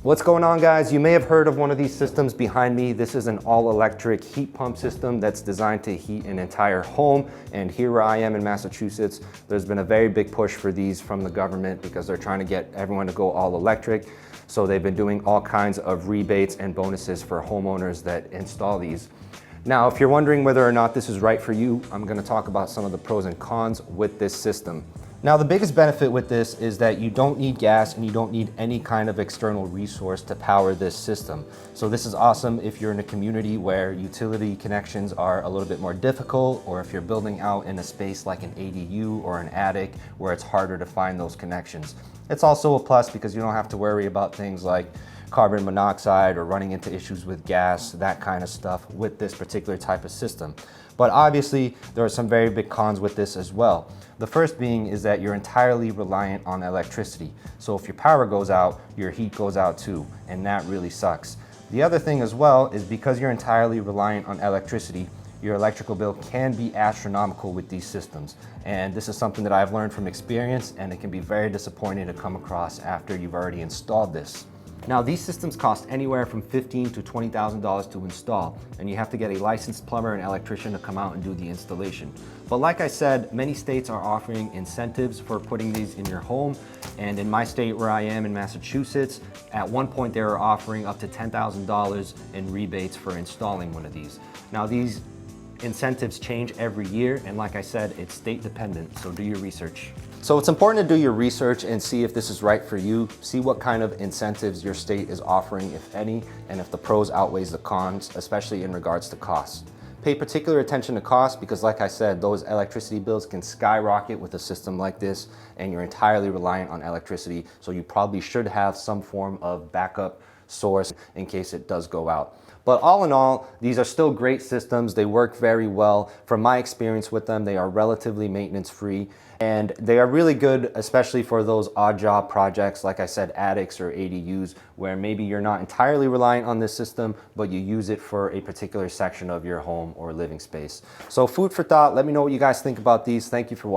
What's going on, guys? You may have heard of one of these systems behind me. This is an all-electric heat pump system that's designed to heat an entire home. And here where I am in Massachusetts, there's been a very big push for these from the government because they're trying to get everyone to go all electric. So they've been doing all kinds of rebates and bonuses for homeowners that install these. Now, if you're wondering whether or not this is right for you, I'm going to talk about some of the pros and cons with this system. Now, the biggest benefit with this is that you don't need gas and you don't need any kind of external resource to power this system. So this is awesome if you're in a community where utility connections are a little bit more difficult, or if you're building out in a space like an ADU or an attic where it's harder to find those connections. It's also a plus because you don't have to worry about things like carbon monoxide or running into issues with gas, that kind of stuff with this particular type of system. But obviously, there are some very big cons with this as well. The first being is that you're entirely reliant on electricity. So if your power goes out, your heat goes out too, and that really sucks. The other thing as well is because you're entirely reliant on electricity, your electrical bill can be astronomical with these systems. And this is something that I've learned from experience, and it can be very disappointing to come across after you've already installed this. Now, these systems cost anywhere from $15,000 to $20,000 to install, and you have to get a licensed plumber and electrician to come out and do the installation. But like I said, many states are offering incentives for putting these in your home, and in my state where I am in Massachusetts, at one point they were offering up to $10,000 in rebates for installing one of these. Now, these incentives change every year, and like I said, it's state dependent, so do your research. So it's important to do your research and see if this is right for you. See what kind of incentives your state is offering, if any, and if the pros outweighs the cons, especially in regards to costs. Pay particular attention to costs because, like I said, those electricity bills can skyrocket with a system like this, and you're entirely reliant on electricity, so you probably should have some form of backup source in case it does go out. But all in all, these are still great systems. They work very well. From my experience with them, they are relatively maintenance free, and they are really good, especially for those odd job projects, like I said, attics or ADUs, where maybe you're not entirely reliant on this system, but you use it for a particular section of your home or living space. So food for thought. Let me know what you guys think about these. Thank you for watching.